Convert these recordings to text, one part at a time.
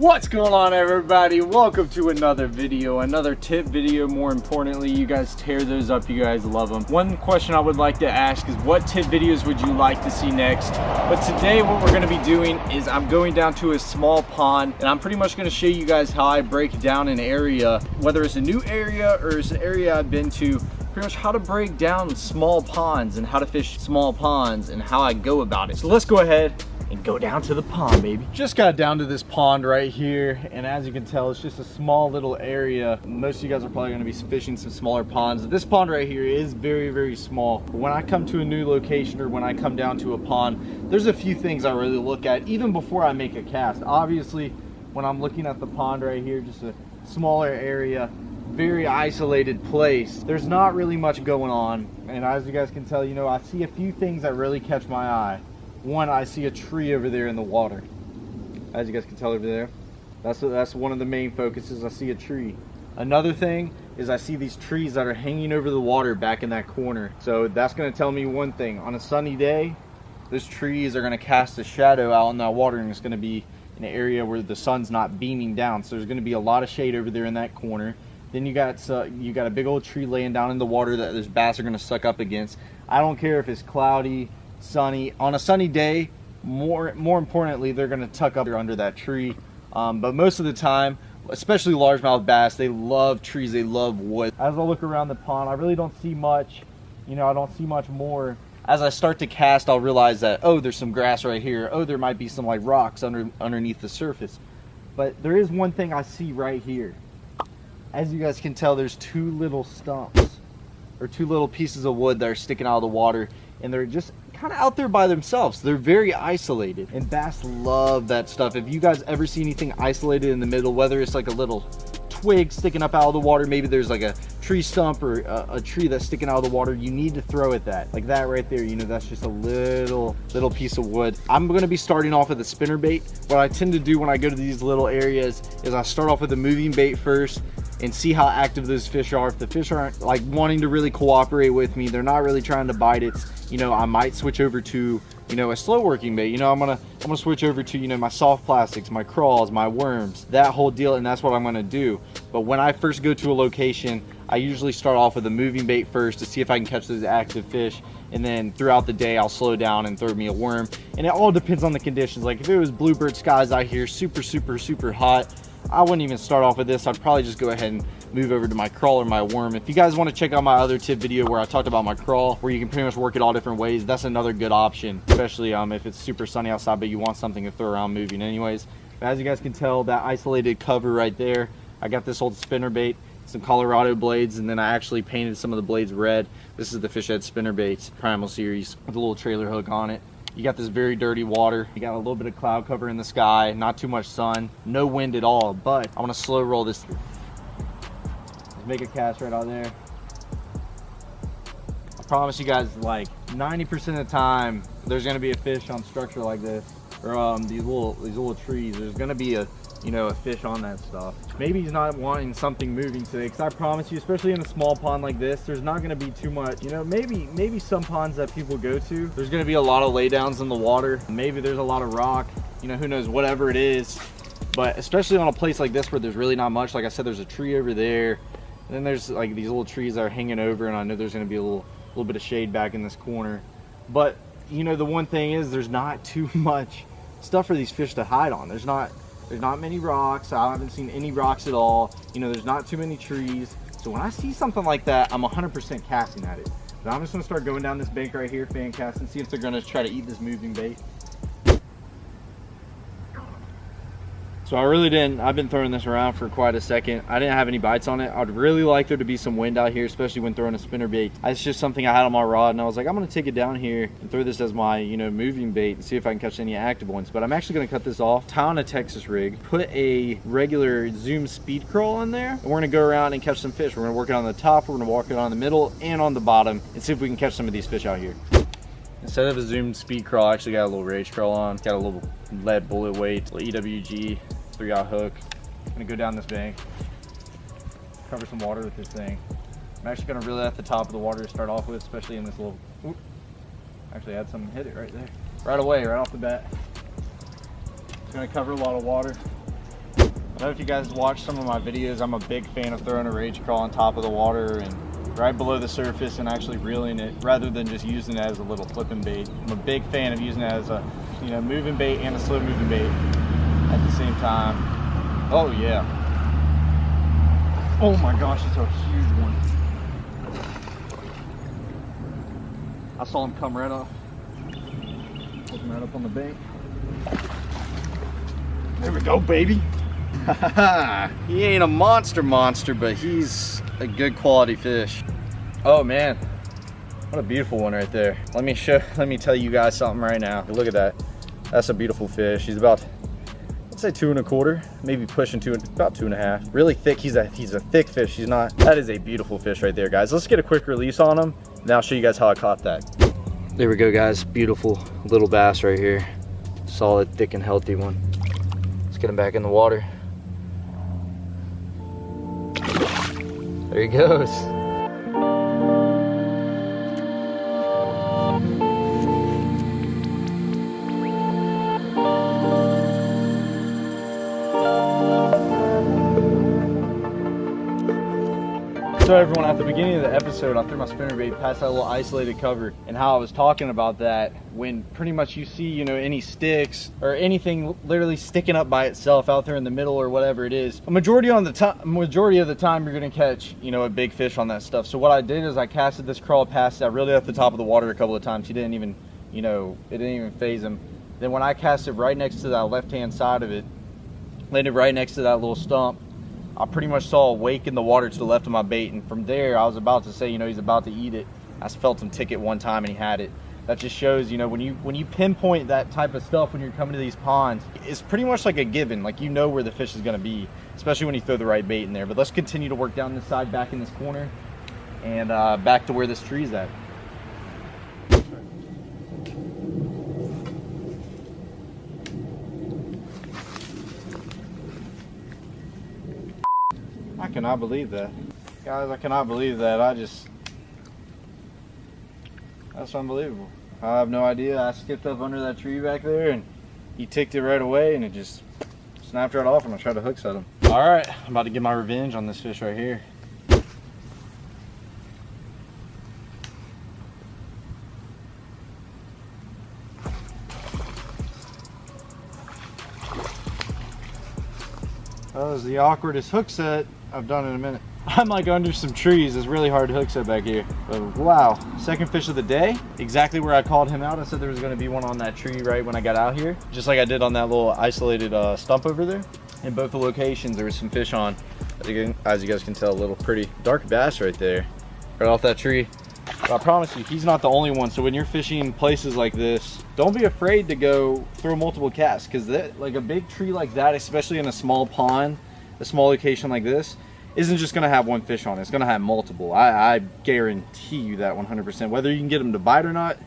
What's going on, everybody? Welcome to another video, another tip video. More importantly, you guys tear those up, you guys love them. One question I would like to ask is, what tip videos would you like to see next? But today what we're going to be doing is I'm going down to a small pond, and I'm pretty much going to show you guys how I break down an area, whether it's a new area or it's an area I've been to. Pretty much how to break down small ponds and how to fish small ponds and how I go about it. So let's go ahead and go down to the pond, baby. Just got down to this pond right here, and as you can tell, it's just a small little area. Most of you guys are probably going to be fishing some smaller ponds. This pond right here is very small. But when I come to a new location or when I come down to a pond, there's a few things I really look at even before I make a cast. Obviously, when I'm looking at the pond right here, just a smaller area, very isolated place, there's not really much going on. And as you guys can tell, you know, I see a few things that really catch my eye. One, I see a tree over there in the water. As you guys can tell over there, that's one of the main focuses. I see a tree. Another thing is I see these trees that are hanging over the water back in that corner. So that's going to tell me one thing. On a sunny day, those trees are going to cast a shadow out in that water, and it's going to be an area where the sun's not beaming down. So there's going to be a lot of shade over there in that corner. Then you got a big old tree laying down in the water that those bass are going to suck up against. I don't care if it's cloudy, sunny. On a sunny day, more importantly, they're going to tuck up under that tree. But most of the time, especially largemouth bass, they love trees, they love wood. As I look around the pond, I really don't see much. You know, I don't see much more. As I start to cast, I'll realize that, oh, there's some grass right here. Oh, there might be some like rocks underneath the surface. But there is one thing I see right here. As you guys can tell, there's two little stumps or two little pieces of wood that are sticking out of the water, and they're just kind of out there by themselves. They're very isolated, and bass love that stuff. If you guys ever see anything isolated in the middle, whether it's like a little twig sticking up out of the water, maybe there's like a tree stump or a tree that's sticking out of the water, you need to throw at that. Like that right there, you know, that's just a little piece of wood. I'm going to be starting off with a spinner bait. What I tend to do when I go to these little areas is I start off with a moving bait first and see how active those fish are. If the fish aren't like wanting to really cooperate with me, they're not really trying to bite, it's, you know, I might switch over to, you know, a slow working bait. You know, I'm gonna switch over to, you know, my soft plastics, my crawls, my worms, that whole deal, and that's what I'm gonna do. But when I first go to a location, I usually start off with a moving bait first to see if I can catch those active fish, and then throughout the day I'll slow down and throw me a worm. And it all depends on the conditions. Like if it was bluebird skies out here, super hot, I wouldn't even start off with this. I'd probably just go ahead and move over to my crawl or my worm. If you guys want to check out my other tip video where I talked about my crawl, where you can pretty much work it all different ways, that's another good option, especially if it's super sunny outside but you want something to throw around moving anyways. But as you guys can tell, that isolated cover right there, I got this old spinner bait, some Colorado blades, and then I actually painted some of the blades red. This is the Fish Head spinner baits Primal series with a little trailer hook on it. You got this very dirty water, you got a little bit of cloud cover in the sky, not too much sun, no wind at all, but I want to slow roll this through. Let's make a cast right out there. I promise you guys, like 90% of the time there's going to be a fish on structure like this, or these little trees. There's going to be a fish on that stuff. Maybe he's not wanting something moving today, because I promise you, especially in a small pond like this, there's not going to be too much. You know, maybe some ponds that people go to, there's going to be a lot of laydowns in the water. Maybe there's a lot of rock, you know, who knows, whatever it is. But especially on a place like this where there's really not much, like I said, there's a tree over there, and then there's like these little trees that are hanging over, and I know there's going to be a little bit of shade back in this corner. But you know, the one thing is there's not too much stuff for these fish to hide on. There's not many rocks. I haven't seen any rocks at all. You know, there's not too many trees. So when I see something like that, I'm 100% casting at it. But I'm just gonna start going down this bank right here, fan casting, see if they're gonna try to eat this moving bait. So I've been throwing this around for quite a second. I didn't have any bites on it. I'd really like there to be some wind out here, especially when throwing a spinner bait. It's just something I had on my rod, and I was like, I'm gonna take it down here and throw this as my, you know, moving bait and see if I can catch any active ones. But I'm actually gonna cut this off, tie on a Texas rig, put a regular Zoom speed crawl on there, and we're gonna go around and catch some fish. We're gonna work it on the top, we're gonna walk it on the middle and on the bottom, and see if we can catch some of these fish out here. Instead of a Zoom speed crawl, I actually got a little rage crawl on. Got a little lead bullet weight, little EWG 3-aught hook. I'm gonna go down this bank, cover some water with this thing. I'm actually gonna reel it at the top of the water to start off with, especially in this little, actually had something hit it right there. Right away, right off the bat. It's gonna cover a lot of water. I don't know if you guys watch some of my videos. I'm a big fan of throwing a rage crawl on top of the water and right below the surface and actually reeling it rather than just using it as a little flipping bait. I'm a big fan of using it as a, you know, moving bait and a slow moving bait at the same time. Oh yeah. Oh my gosh, it's a huge one. I saw him come right off. Looking right up on the bank. There we go, baby. He ain't a monster, but he's a good quality fish. Oh man, what a beautiful one right there. Let me tell you guys something right now. Look at that. That's a beautiful fish. He's about, let's say 2 1/4, maybe pushing about 2 1/2. Really thick. He's a thick fish. He's not. That is a beautiful fish right there, guys. Let's get a quick release on him, and I'll show you guys how I caught that. There we go, guys. Beautiful little bass right here. Solid, thick, and healthy one. Let's get him back in the water. There he goes. So everyone, at the beginning of the episode, I threw my spinnerbait past that little isolated cover, and how I was talking about that when pretty much you see, you know, any sticks or anything literally sticking up by itself out there in the middle or whatever it is, majority of the time you're gonna catch, you know, a big fish on that stuff. So what I did is I casted this crawl past that really at the top of the water a couple of times. He didn't even, you know, it didn't even phase him. Then when I cast it right next to that left-hand side of it, landed right next to that little stump, I pretty much saw a wake in the water to the left of my bait, and from there I was about to say, you know, he's about to eat it. I felt him tick it one time and he had it. That just shows, you know, when you pinpoint that type of stuff when you're coming to these ponds, it's pretty much like a given. Like, you know where the fish is going to be, especially when you throw the right bait in there. But let's continue to work down this side, back in this corner, and back to where this tree's at. I cannot believe that. Guys, I cannot believe that. That's unbelievable. I have no idea. I skipped up under that tree back there and he ticked it right away and it just snapped right off and I tried to hook set him. All right, I'm about to get my revenge on this fish right here. That was the awkwardest hook set I've done in a minute. I'm like under some trees. It's really hard to hook set back here. But wow, second fish of the day. Exactly where I called him out. I said there was gonna be one on that tree right when I got out here. Just like I did on that little isolated stump over there. In both the locations, there was some fish on. As you guys can tell, a little pretty dark bass right there. Right off that tree. But I promise you, he's not the only one. So when you're fishing places like this, don't be afraid to go throw multiple casts, because like a big tree like that, especially in a small pond, a small location like this, isn't just going to have one fish on it. It's going to have multiple. I guarantee you that 100%. Whether you can get them to bite or not,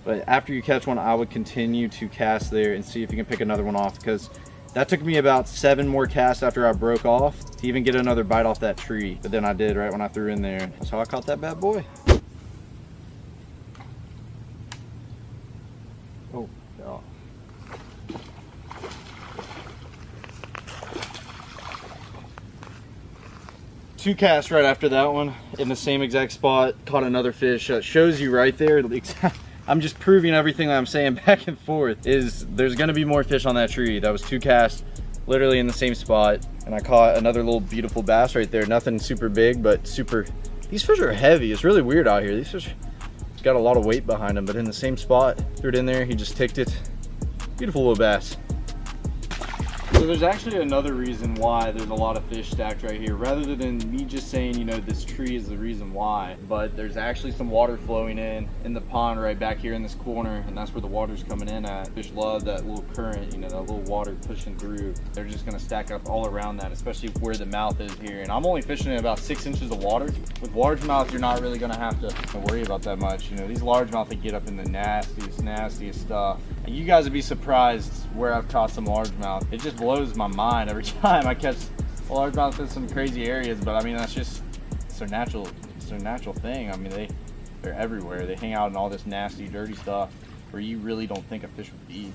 but after you catch one, I would continue to cast there and see if you can pick another one off, because that took me about 7 more casts after I broke off to even get another bite off that tree. But then I did right when I threw in there. That's how I caught that bad boy. Oh, God. Two casts right after that one in the same exact spot. Caught another fish. Shows you right there. I'm just proving everything that I'm saying back and forth. Is there's gonna be more fish on that tree. That was 2 casts literally in the same spot. And I caught another little beautiful bass right there. Nothing super big, but super, these fish are heavy. It's really weird out here. These fish got a lot of weight behind them, but in the same spot, threw it in there, he just ticked it. Beautiful little bass. So there's actually another reason why there's a lot of fish stacked right here, rather than me just saying, you know, this tree is the reason why. But there's actually some water flowing in the pond right back here in this corner, and that's where the water's coming in at. Fish love that little current, you know, that little water pushing through. They're just gonna stack up all around that, especially where the mouth is here. And I'm only fishing in about 6 inches of water. With largemouth, you're not really gonna have to worry about that much. You know, these largemouth, they get up in the nastiest stuff. And you guys would be surprised where I've caught some largemouth. It just blows my mind every time I catch a largemouth in some crazy areas, but I mean, that's just, it's their natural thing. I mean, they're everywhere. They hang out in all this nasty, dirty stuff where you really don't think a fish would be.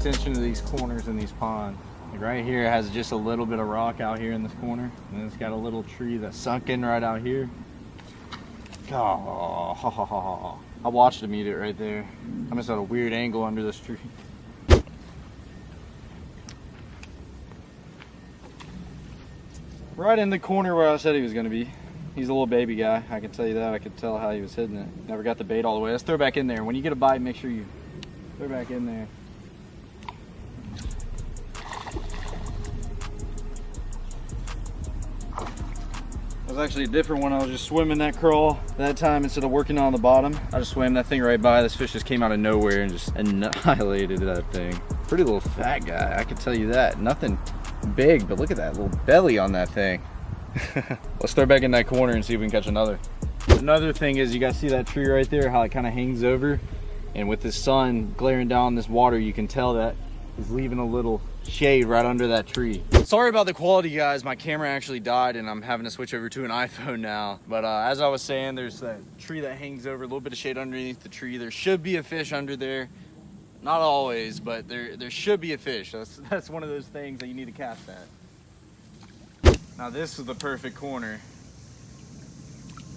attention to these corners in these ponds. Like right here, it has just a little bit of rock out here in this corner, and it's got a little tree that's sunk in right out here. Oh, I watched him eat it right there. I'm just at a weird angle under this tree. Right in the corner where I said he was gonna be. He's a little baby guy, I can tell you that. I could tell how he was hitting it. Never got the bait all the way. Let's throw it back in there. When you get a bite, make sure you throw it back in there. It was actually a different one. I was just swimming that crawl that time instead of working on the bottom. I just swam that thing right by. This fish just came out of nowhere and just annihilated that thing. Pretty little fat guy, I can tell you that. Nothing big, but look at that little belly on that thing. Let's throw back in that corner and see if we can catch another. Another thing is, you guys see that tree right there, how it kind of hangs over? And with the sun glaring down this water, you can tell that he's leaving a little shade right under that tree. Sorry about the quality, guys. My camera actually died and I'm having to switch over to an iPhone now. But as I was saying, there's that tree that hangs over, a little bit of shade underneath the tree. There should be a fish under there. Not always, but there should be a fish. That's one of those things that you need to cast at. Now this is the perfect corner.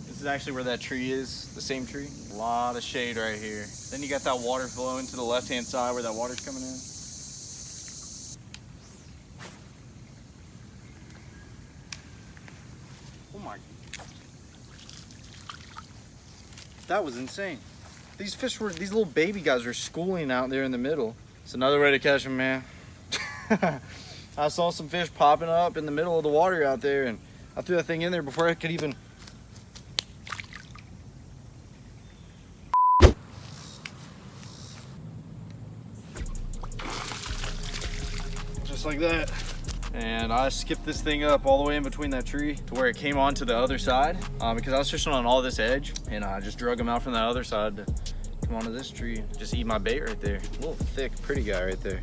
This is actually where that tree is, the same tree. A lot of shade right here. Then you got that water flowing to the left-hand side where that water's coming in. Oh my. That was insane. These fish were, these little baby guys were schooling out there in the middle. It's another way to catch them, man. I saw some fish popping up in the middle of the water out there, and I threw that thing in there before I could even. Just like that. And I skipped this thing up all the way in between that tree to where it came onto the other side because I was fishing on all this edge, and I just drug him out from that other side to come onto this tree and just eat my bait right there. A little thick, pretty guy right there.